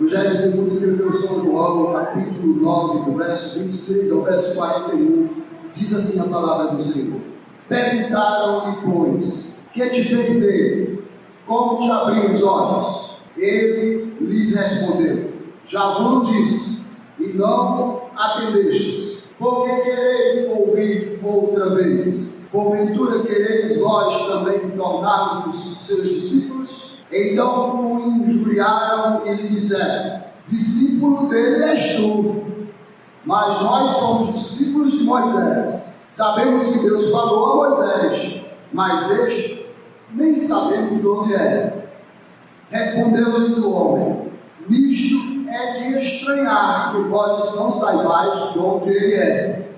Evangelho segundo escreveu São João, capítulo 9, do verso 26 ao verso 41, diz assim a palavra do Senhor. Perguntaram-lhe, pois, que te fez ele? Como te abriu os olhos? Ele lhes respondeu, já vos disse, e não atendestes. Por que quereis ouvir outra vez? Porventura quereis vós também tornar-vos seus discípulos? Então o injuriaram e lhe disseram, discípulo dele és tu, mas nós somos discípulos de Moisés. Sabemos que Deus falou a Moisés, mas este nem sabemos de onde é. Respondeu-lhes o homem, nisto é de estranhar que vós não saibais de onde ele é.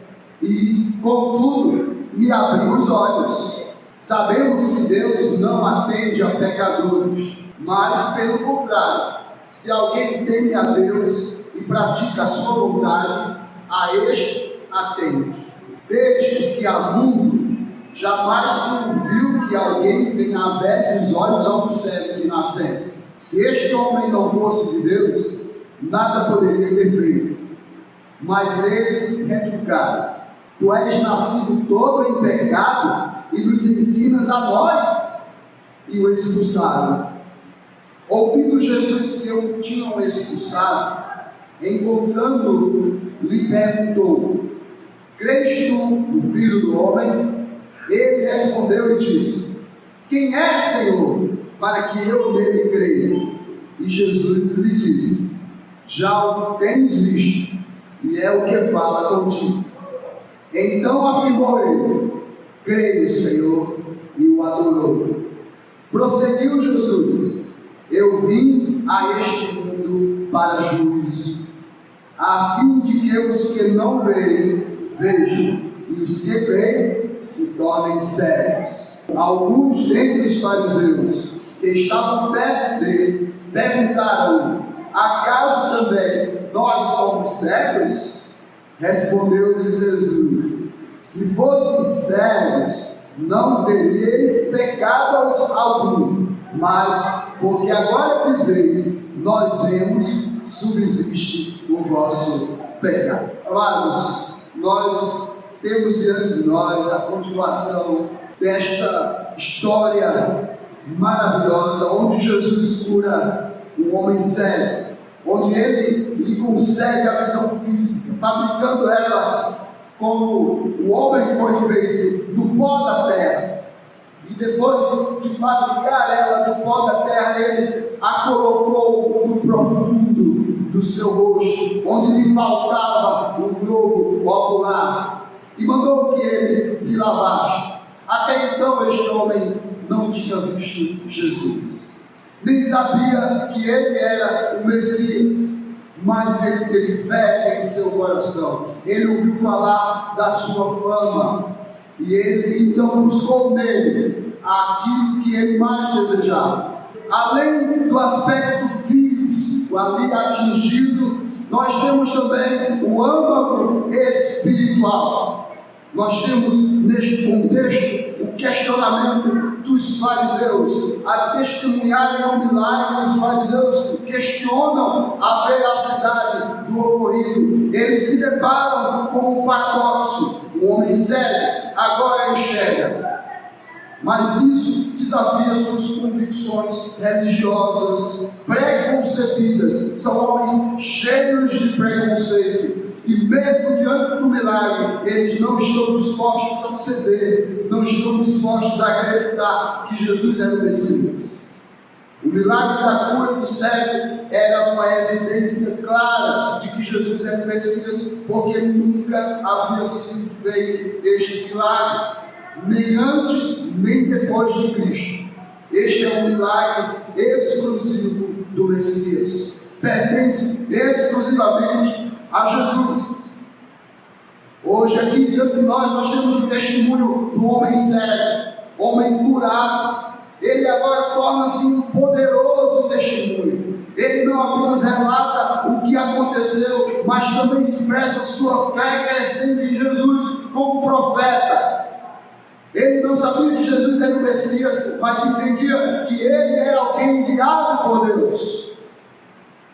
E, contudo, me abriu os olhos. Sabemos que Deus não atende a pecadores, mas, pelo contrário, se alguém teme a Deus e pratica a sua vontade, a este atende. Desde que há mundo, jamais se ouviu que alguém tenha aberto os olhos ao cego de nascença. Se este homem não fosse de Deus, nada poderia ter feito. Mas eles retrucaram, tu és nascido todo em pecado e nos ensinas a nós? E o expulsaram. Ouvindo Jesus que o tinham expulsado, encontrando-o, lhe perguntou, crês tu no Filho do Homem? Ele respondeu e disse, quem é, Senhor, para que eu nele creia? E Jesus lhe disse, já o tens visto, e é o que fala contigo. Então afirmou ele, creio, Senhor, e o adorou. Prosseguiu Jesus, eu vim a este mundo para juízo, a fim de que os que não veem, vejam, e os que veem, se tornem cegos. Alguns dentre os fariseus que estavam perto dele, perguntaram-lhe, acaso também nós somos cegos? Respondeu-lhes Jesus, se fossem cegos, não teríeis pecado algum, mas, porque agora dizeis, nós vemos, subsiste o vosso pecado. Amados, nós temos diante de nós a continuação desta história maravilhosa, onde Jesus cura um homem cego, onde ele lhe concede a visão física, fabricando ela como o homem foi feito do pó da terra. E depois de fabricar ela do pó da terra, ele a colocou no profundo do seu rosto, onde lhe faltava o globo ocular, e mandou que ele se lavasse. Até então este homem não tinha visto Jesus, nem sabia que ele era o Messias, mas ele teve fé em seu coração. Ele ouviu falar da sua fama, e ele então buscou nele aquilo que ele mais desejava. Além do aspecto físico ali atingido, nós temos também o âmbito espiritual. Nós temos neste contexto o questionamento dos fariseus, a testemunharem o milagre dos fariseus, questionam a veracidade do ocorrido. Eles se deparam com um paradoxo: um homem cego agora enxerga. Mas isso desafia suas convicções religiosas preconcebidas. São homens cheios de preconceito. E mesmo diante do milagre, eles não estão dispostos a ceder, não estão dispostos a acreditar que Jesus era o Messias. O milagre da cura do cego era uma evidência clara de que Jesus era o Messias, porque nunca havia sido feito este milagre, nem antes nem depois de Cristo. Este é um milagre exclusivo do Messias, pertence exclusivamente a Jesus. Hoje aqui diante de nós temos o testemunho do homem cego, homem curado. Ele agora torna-se um poderoso testemunho. Ele não apenas relata o que aconteceu, mas também expressa sua fé crescente em Jesus como profeta. Ele não sabia que Jesus era o Messias, mas entendia que ele era alguém enviado por Deus.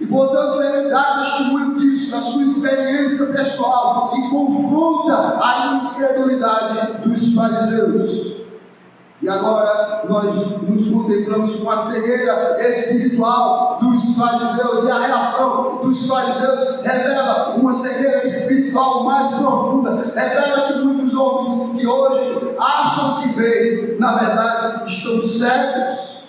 E, portanto, ele dá testemunho disso na sua experiência pessoal e confronta a incredulidade dos fariseus. E agora nós nos contemplamos com a cegueira espiritual dos fariseus, e a reação dos fariseus revela uma cegueira espiritual mais profunda, revela que muitos homens que hoje acham que veem, na verdade estão cegos.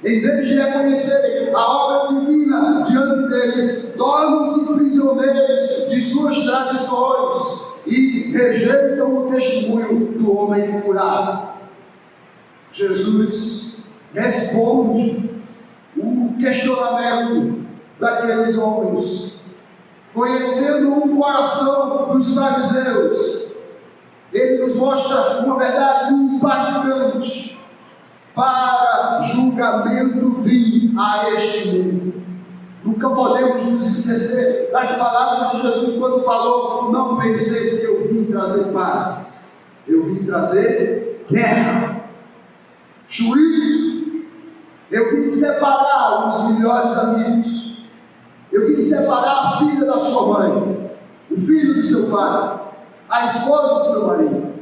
Em vez de reconhecerem a obra divina diante deles, tornam-se prisioneiros de suas tradições e rejeitam o testemunho do homem curado. Jesus responde o questionamento daqueles homens, conhecendo o coração dos fariseus. Ele nos mostra uma verdade impactante: para julgamento vim a este mundo. Nunca podemos nos esquecer das palavras de Jesus quando falou: não penseis que eu vim trazer paz, eu vim trazer guerra, juízo. Eu vim separar os melhores amigos, eu vim separar a filha da sua mãe, o filho do seu pai, a esposa do seu marido.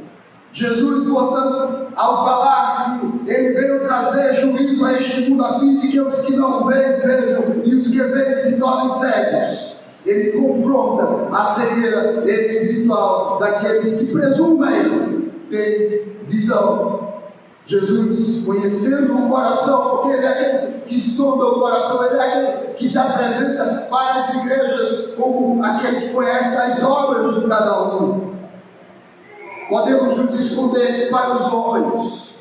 Jesus, portanto, ao falar que ele veio trazer juízo a este mundo, a fim de que os que não veem vejam e os que veem se tornem cegos, ele confronta a cegueira espiritual daqueles que presumem ter visão. Jesus, conhecendo o coração, porque ele é aquele que sonda o coração, ele é aquele que se apresenta para as igrejas como aquele que conhece as obras de cada um. Podemos nos esconder para os homens,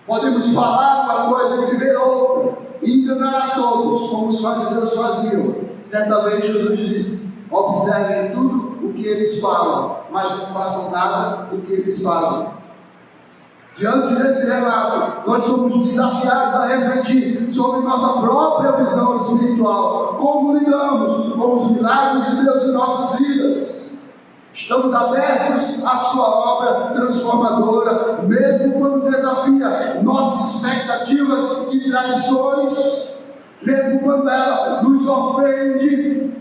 podemos falar uma coisa e viver outra, e enganar a todos, como os fariseus faziam. Certa vez Jesus disse: observem tudo o que eles falam, mas não façam nada do que eles fazem. Diante desse relato, nós somos desafiados a refletir sobre nossa própria visão espiritual, como lidamos com os milagres de Deus em nossas vidas. Estamos abertos à sua obra transformadora, mesmo quando desafia nossas expectativas e tradições, mesmo quando ela nos ofende.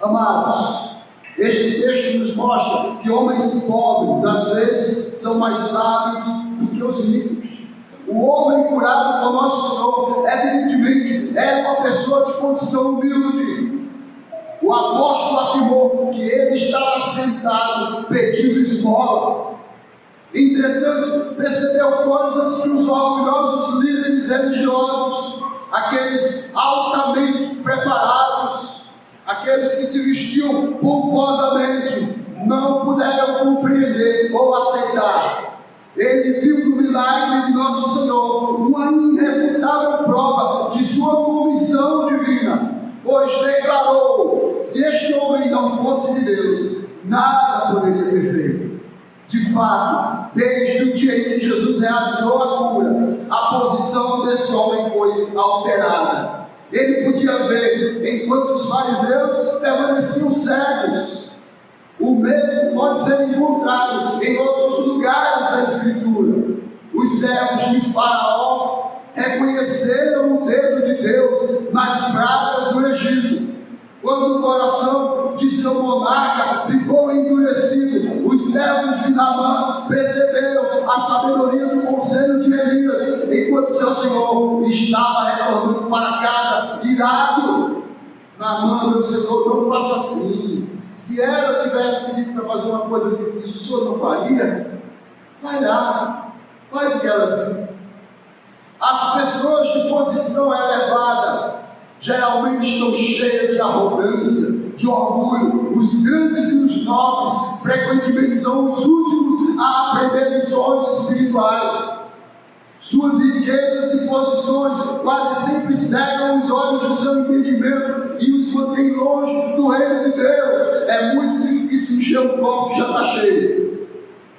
Amados, este texto nos mostra que homens pobres, às vezes, são mais sábios do que os ricos. O homem curado por nosso Senhor, evidentemente, era uma pessoa de condição humilde. O apóstolo afirmou que ele estava sentado pedindo esmola. Entretanto, percebeu coisas que os orgulhosos líderes religiosos, aqueles altamente preparados, aqueles que se vestiam pomposamente, não puderam compreender ou aceitar. Ele viu no milagre de nosso Senhor uma irrefutável prova de sua comissão divina, pois declarou: se este homem não fosse de Deus, nada poderia ter feito. De fato, desde o dia em que Jesus realizou a cura, a posição desse homem foi alterada. Ele podia ver, enquanto os fariseus permaneciam cegos. O mesmo pode ser encontrado em outros lugares da Escritura. Os servos de Faraó reconheceram o dedo de Deus nas pragas do Egito. Quando o coração de seu monarca ficou endurecido, os servos de Naamã perceberam a sabedoria do conselho de Elias, enquanto seu senhor estava retornando para casa irado. Naamã, meu senhor, não faça assim. Se ela tivesse pedido para fazer uma coisa difícil, o senhor não faria? Vai lá, faz o que ela diz. As pessoas de posição elevada geralmente estão cheias de arrogância, de orgulho. Os grandes e os nobres frequentemente são os últimos a aprender lições espirituais. Suas riquezas e posições quase sempre cegam os olhos do seu entendimento e os mantêm longe do reino de Deus. É muito difícil encher um copo que já está cheio.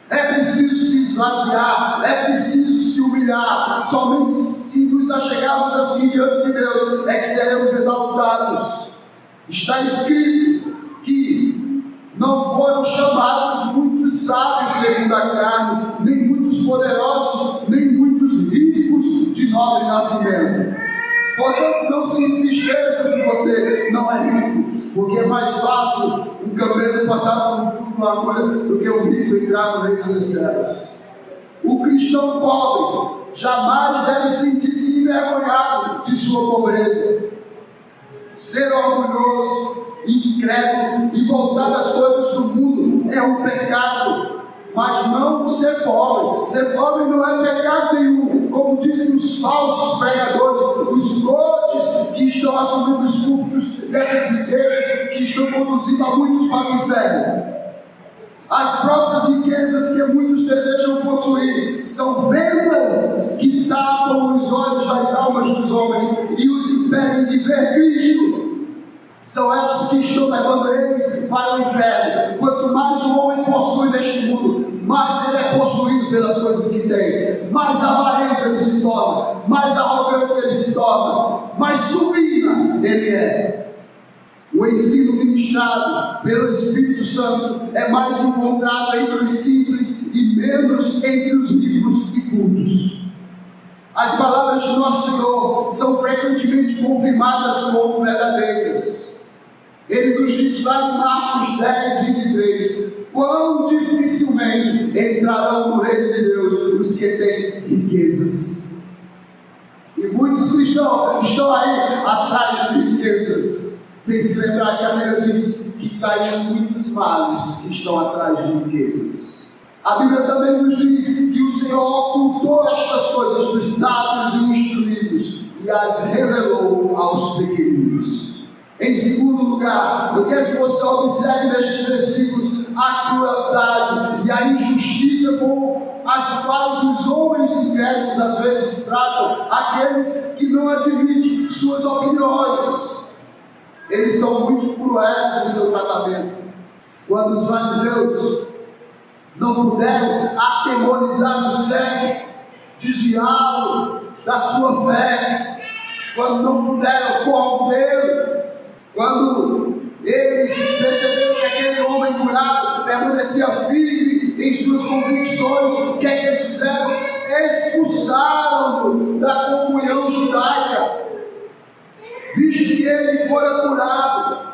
É preciso se esvaziar, é preciso se humilhar. Somente se nos achegarmos assim diante de Deus é que seremos exaltados. Está escrito que não foram chamados muitos sábios segundo a carne, nem muitos poderosos, nem muitos ricos de nobre nascimento. Portanto, não se entristeça se você não é rico, porque é mais fácil um camelo passar por um fundo de uma agulha do que um rico entrar no reino dos céus. O cristão pobre jamais deve sentir-se envergonhado de sua pobreza. Ser orgulhoso, incrédulo e voltado às coisas do mundo é um pecado, mas não ser pobre. Ser pobre não é pecado nenhum, como dizem os falsos pregadores, os coaches que estão assumindo os púlpitos dessas igrejas, que estão conduzindo a muitos para o inferno. As próprias riquezas que muitos desejam possuir são vendas que tapam os olhos das almas dos homens e os impedem de ver Cristo. São elas que estão levando eles para o inferno. Quanto mais o homem possui neste mundo, mais ele é possuído pelas coisas que tem, mais avarento ele se torna, mais arrogante ele se torna, mais supina ele é. O ensino ministrado pelo Espírito Santo é mais encontrado entre os simples e menos entre os ricos e cultos. As palavras de nosso Senhor são frequentemente confirmadas como verdadeiras. Ele nos diz lá em Marcos 10, 23, quão dificilmente entrarão no reino de Deus os que têm riquezas. E muitos cristãos estão aí atrás de riquezas, sem se lembrar que a Bíblia diz que caem muitos males os que estão atrás de riquezas. A Bíblia também nos diz que o Senhor ocultou estas coisas dos sábios e instruídos e as revelou aos pequeninos. Em segundo lugar, eu quero que você observe nestes versículos a crueldade e a injustiça com as quais os homens incrédulos às vezes tratam aqueles que não admitem suas opiniões. Eles são muito cruéis em seu tratamento. Quando os fariseus não puderam atemorizar o cego, desviá-lo da sua fé, quando não puderam corrompê-lo, quando eles perceberam que aquele homem curado permanecia firme em suas convicções, o que é que eles fizeram? Expulsaram-no da comunhão judaica, visto que ele fora curado.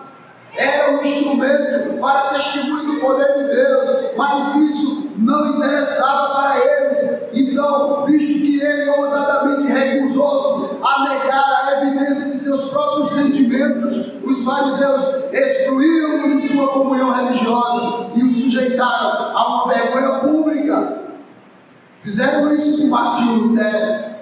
Era um instrumento para testemunho do poder de Deus, mas isso não interessava para eles. Então, visto que ele ousadamente recusou-se a negar a evidência de seus próprios sentimentos, os fariseus excluíram-no de sua comunhão religiosa e o sujeitaram a uma vergonha pública. Fizeram isso com Martinho Lutero,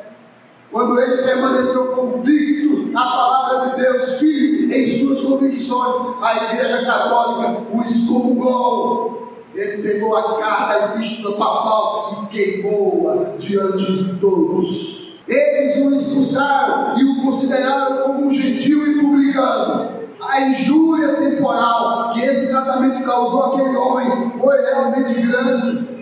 quando ele permaneceu convicto na palavra de Deus, firme em suas convicções. A Igreja Católica o excomungou. Ele pegou a carta epístola papal e queimou-a diante de todos. Eles o expulsaram e o consideraram como um gentil e publicano. A injúria temporal que esse tratamento causou àquele homem foi realmente grande.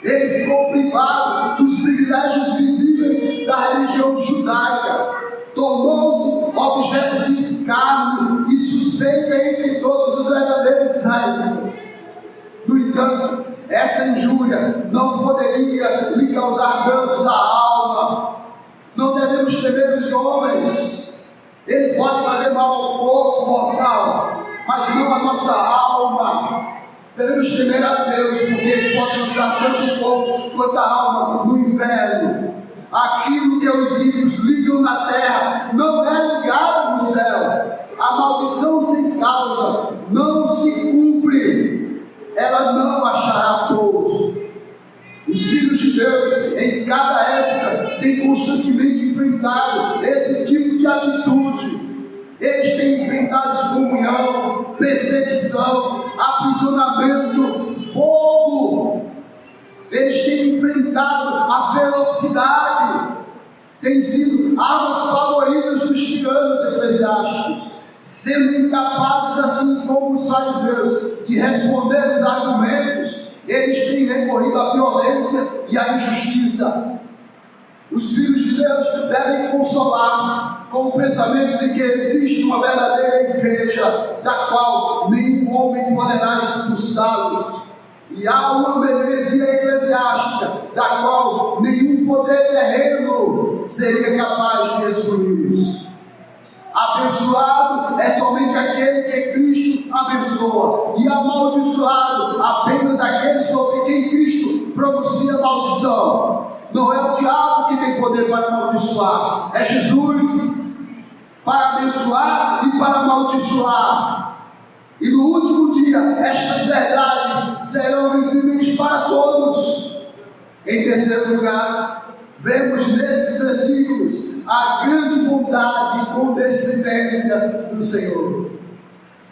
Ele ficou privado dos privilégios visíveis da religião judaica, tornou-se objeto de escárnio e suspeita entre todos os verdadeiros israelitas. No entanto, essa injúria não poderia lhe causar danos à alma. Não devemos temer os homens. Eles podem fazer mal ao corpo mortal, mas não à nossa alma. Devemos temer a Deus, porque Ele pode lançar tanto o corpo quanto a alma no inferno. Aquilo que os ímpios ligam na terra não é ligado no céu. A maldição sem causa não se cumpre. Ela não achará pouso. Os filhos de Deus, em cada época, têm constantemente enfrentado esse tipo de atitude. Eles têm enfrentado excomunhão, perseguição, aprisionamento, fogo. Eles têm enfrentado a velocidade. Têm sido armas favoritas dos tiranos eclesiásticos, sendo incapazes, assim como os fariseus, de responder os argumentos. Eles têm recorrido à violência e à injustiça. Os filhos de Deus devem consolar-se com o pensamento de que existe uma verdadeira igreja, da qual nenhum homem poderá expulsá-los. E há uma membresia eclesiástica, da qual nenhum poder terreno seria capaz de excluí-los. Abençoado é somente aquele que Cristo abençoa, e amaldiçoado apenas aquele sobre quem Cristo pronuncia maldição. Não é o diabo que tem poder para amaldiçoar, é Jesus para abençoar e para amaldiçoar. E no último dia, estas verdades serão visíveis para todos. Em terceiro lugar, vemos nesses versículos a grande bondade e condescendência do Senhor.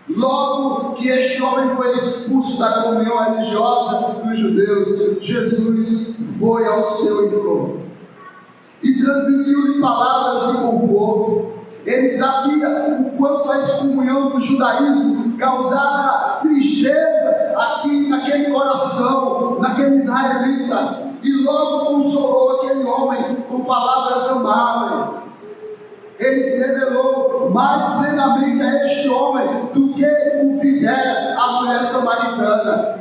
Logo que este homem foi expulso da comunhão religiosa dos judeus, Jesus foi ao seu encontro e transmitiu-lhe palavras de conforto. Ele sabia o quanto a excomunhão do judaísmo causara tristeza aqui naquele coração, naquele israelita, e logo consolou aquele homem com palavras amáveis. Ele se revelou mais plenamente a este homem do que o fizera a mulher samaritana.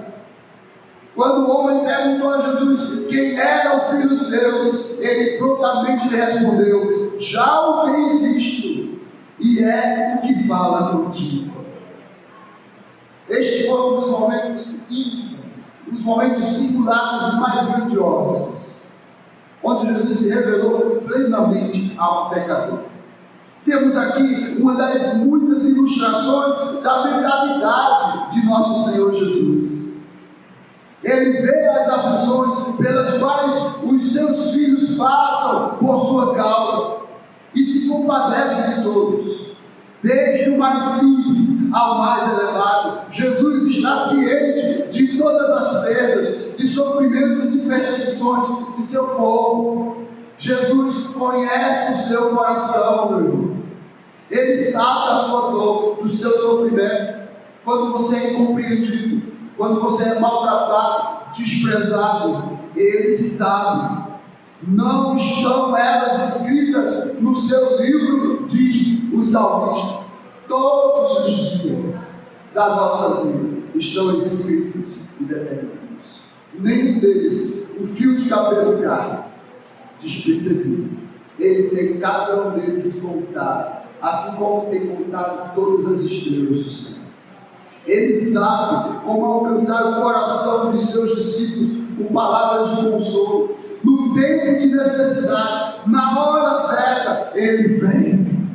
Quando o homem perguntou a Jesus quem era o Filho de Deus, ele prontamente lhe respondeu: já o tens visto, e é o que fala contigo. Estes foram os momentos íntimos, os momentos singulares e mais grandiosos, onde Jesus se revelou plenamente ao pecador. Temos aqui uma das muitas ilustrações da mentalidade de nosso Senhor Jesus. Ele vê as aflições pelas quais os seus filhos passam por sua causa e se compadece de todos, desde o mais simples ao mais elevado. Jesus está ciente de todas as perdas, de sofrimentos e perseguições de seu povo. Jesus conhece o seu coração, meu irmão. Ele sabe da sua dor, do seu sofrimento. Quando você é incompreendido, quando você é maltratado, desprezado, Ele sabe. Não estão elas escritas no seu livro, diz o salmista. Todos os dias da nossa vida estão escritos e determinados. Nenhum deles, o fio de cabelo cai despercebido. Ele tem cada um deles contado, assim como tem contado todas as estrelas do céu. Ele sabe como alcançar o coração de seus discípulos com palavras de consolo. No tempo de necessidade, na hora certa, Ele vem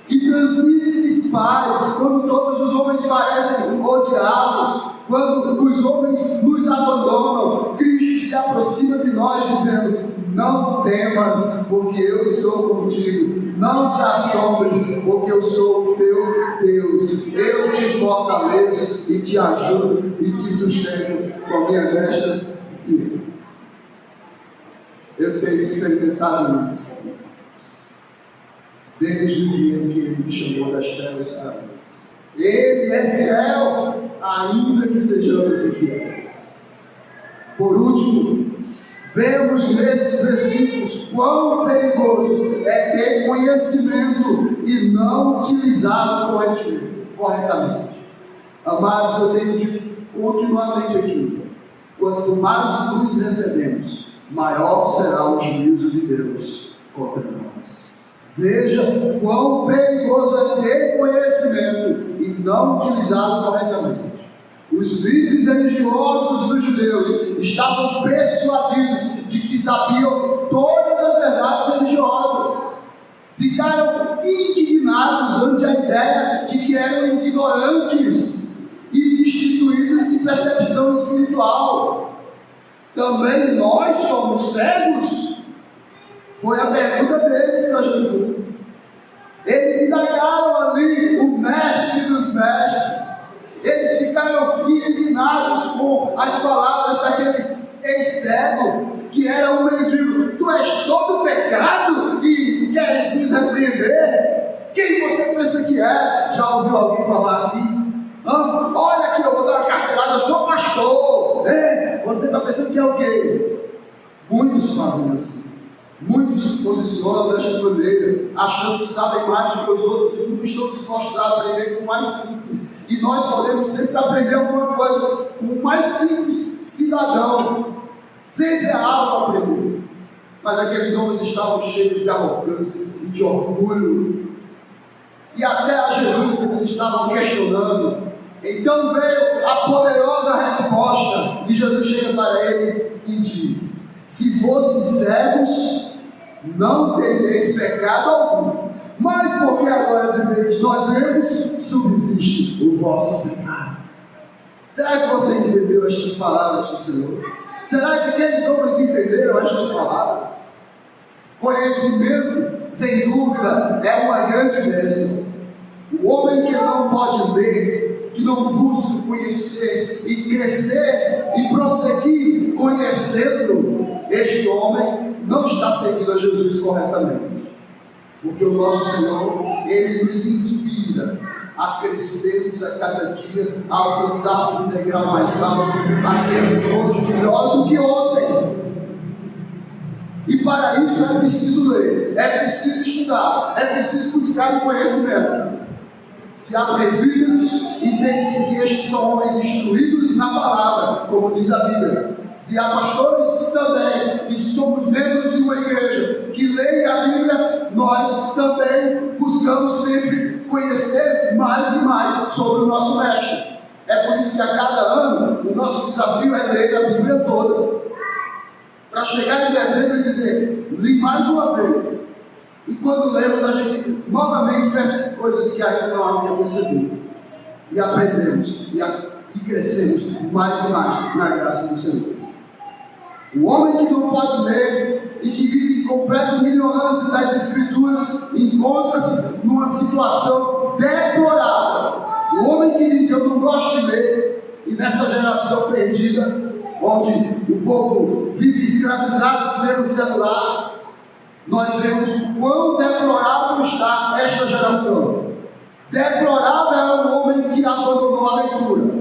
e transmite-lhes paz. Quando todos os homens parecem odiados, quando os homens nos abandonam, Cristo se aproxima de nós dizendo: não temas, porque eu sou contigo. Não te assombres, porque eu sou o teu Deus. Eu te fortaleço e te ajudo e te sustento com a minha destra firme. Eu tenho experimentado isso desde o dia em que Ele me chamou das trevas para a luz. Ele é fiel, ainda que sejamos infiéis. Por último, vemos nesses versículos quão perigoso é ter conhecimento e não utilizá-lo corretamente. Amados, eu tenho dito continuamente aqui: quanto mais luz recebemos, maior será o juízo de Deus contra nós. Veja quão perigoso é ter conhecimento e não utilizá-lo corretamente. Os líderes religiosos dos judeus estavam persuadidos de que sabiam todas as verdades religiosas. Ficaram indignados ante a ideia de que eram ignorantes e destituídos de percepção espiritual. Também nós somos cegos? Foi a pergunta deles para Jesus. Eles indagaram ali o mestre dos mestres. Eles ficaram indignados com as palavras daquele ex-cego, que era um mendigo. Tu és todo pecado e queres nos repreender? Quem você pensa que é? Já ouviu alguém falar assim? Olha aqui, eu vou dar uma carteirada, eu sou pastor. Você está pensando que é o quê? Muitos fazem assim. Muitos se posicionam desta maneira, achando que sabem mais do que os outros e não estão dispostos a aprender com o mais simples. E nós podemos sempre aprender alguma coisa com o mais simples cidadão. Sempre há algo a aprender. Mas aqueles homens estavam cheios de arrogância e de orgulho. e até a Jesus eles estavam questionando. Então veio a poderosa resposta, e Jesus chega para ele e diz: se fossem cegos, não tereis pecado algum, mas porque agora dizeis, nós vemos, subsiste o vosso pecado. Será que você entendeu estas palavras do Senhor? Será que aqueles homens entenderam estas palavras? Conhecimento, sem dúvida, é uma grande bênção. O homem que não pode ler, que não busca conhecer e crescer e prosseguir conhecendo, este homem não está seguindo a Jesus corretamente. Porque o nosso Senhor, Ele nos inspira a crescermos a cada dia, a alcançarmos um degrau mais alto, a sermos hoje melhor do que ontem. E para isso é preciso ler, é preciso estudar, é preciso buscar o conhecimento. Se há presbíteros, entende-se que estes são homens instruídos na palavra, como diz a Bíblia. Se há pastores, também. E se somos membros de uma igreja que leem a Bíblia, nós também buscamos sempre conhecer mais e mais sobre o nosso mestre. É por isso que a cada ano o nosso desafio é ler a Bíblia toda. Para chegar em dezembro e dizer, li mais uma vez. E quando lemos, a gente novamente percebe coisas que ainda não havia percebido. E aprendemos, e crescemos mais e mais na graça do Senhor. O homem que não pode ler e que vive em completa ignorância das Escrituras encontra-se numa situação deplorável. O homem que diz, eu não gosto de ler, e nessa geração perdida, onde o povo vive escravizado pelo celular, nós vemos o quão deplorável está esta geração. Deplorável é o homem que abandonou a leitura.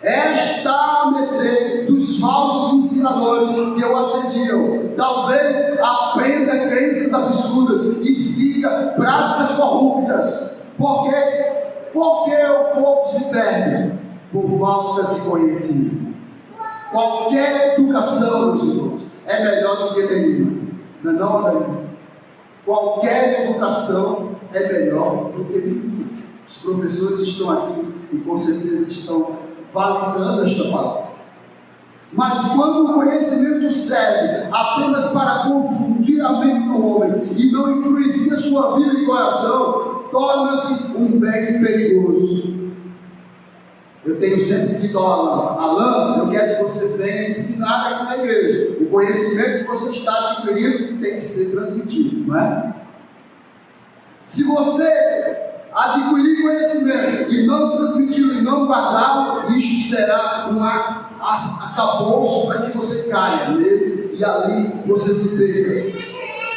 Está a mercê dos falsos ensinadores que o assediam. Talvez aprenda crenças absurdas e siga práticas corruptas. Por quê? Porque o povo se perde por falta de conhecimento. Qualquer educação, meus irmãos, é melhor do que nenhuma. Não é não, Adair? Qualquer educação é melhor do que nenhuma. Os professores estão aqui e com certeza estão validando esta palavra. Mas quando o conhecimento serve apenas para confundir a mente do homem e não influencia sua vida e coração, torna-se um bem perigoso. Eu tenho sempre dito ao Alain, eu quero que você venha ensinar aqui na igreja. O conhecimento que você está adquirindo tem que ser transmitido, não é? Se você adquirir conhecimento e não transmiti-lo e não guardá-lo, isto será um acabouço para que você caia nele e ali você se perca.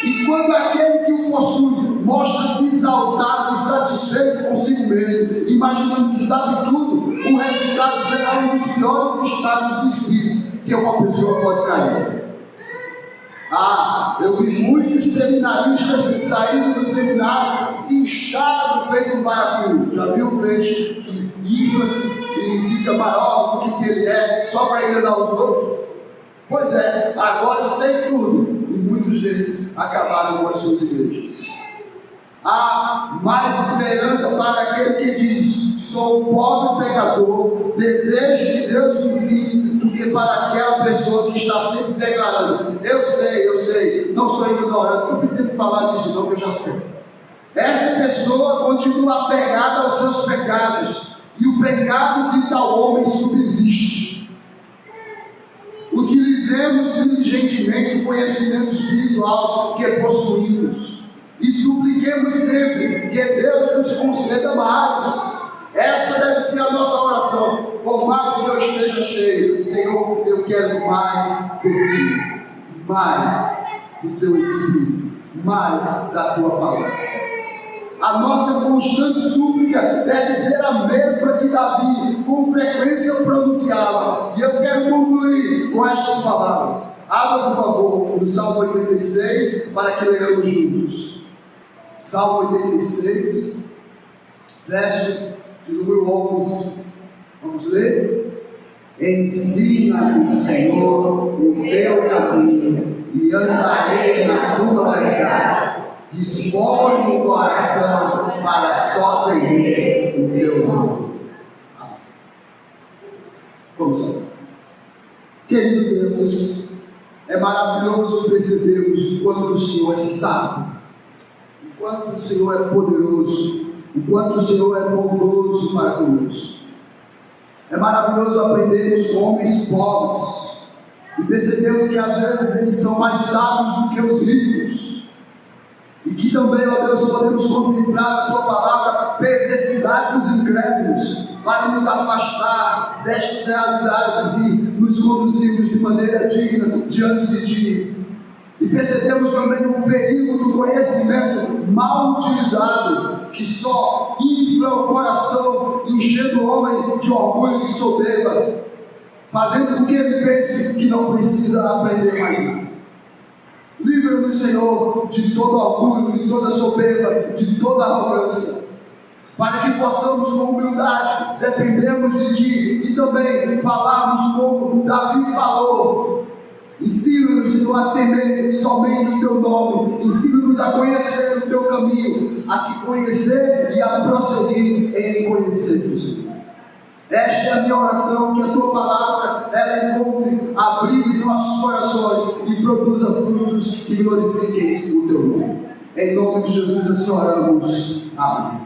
E quando aquele que o possui mostra-se exaltado e satisfeito consigo mesmo, imaginando que sabe tudo, o resultado será um dos piores estados do espírito que uma pessoa pode cair. Eu vi muitos seminaristas saindo do seminário inchados, feito um baiacu. Já viu um peixe que infla-se e fica maior do que ele é, só para enganar os outros? Pois é, agora eu sei tudo. E muitos desses acabaram com as suas igrejas. Há mais esperança para aquele que diz: sou um pobre pecador, desejo que Deus me ensine, do que para aquela pessoa que está sempre declarando: eu sei, não sou ignorante, não preciso falar disso não, que eu já sei. Essa pessoa continua apegada aos seus pecados, e o pecado de tal homem subsiste. Utilizemos diligentemente o conhecimento espiritual que possuímos e supliquemos sempre que Deus nos conceda mais. Essa deve ser a nossa oração. Por mais que eu esteja cheio, Senhor, eu quero mais de Ti, mais do Teu Espírito, mais da Tua palavra. A nossa constante súplica deve ser a mesma que Davi, com frequência eu pronunciava. E eu quero concluir com estas palavras. Abra, por favor, no Salmo 86, para que leiamos juntos. Salmo 86, verso de número 11. Vamos ler? Ensina-me, Senhor, o teu caminho, e andarei na tua verdade. dispõe o coração para só temer o teu nome. Vamos lá. Querido Deus, é maravilhoso percebermos o quanto o Senhor é sábio, o quanto o Senhor é poderoso, o quanto o Senhor é bondoso para conosco. É maravilhoso aprendermos com homens pobres e percebemos que às vezes eles são mais sábios do que os ricos. E que também, ó Deus, podemos contemplar a Tua palavra a perversidade dos incrédulos, para nos afastar destas realidades e nos conduzirmos de maneira digna diante de Ti. E percebemos também o perigo do conhecimento mal utilizado, que só infla o coração, enchendo o homem de orgulho e de soberba, fazendo com que ele pense que não precisa aprender mais nada. Livra-nos, Senhor, de todo orgulho, de toda soberba, de toda arrogância, para que possamos com humildade dependermos de Ti e também falarmos como Davi falou. Ensina-nos, Senhor, a temer somente o Teu nome, ensina-nos a conhecer o Teu caminho, a te conhecer e a prosseguir em conhecer-te, Senhor. Esta é a minha oração, que a Tua palavra ela encontre abrigo em nossos corações e produza frutos que glorifiquem o Teu nome. Em nome de Jesus assim oramos. Amém.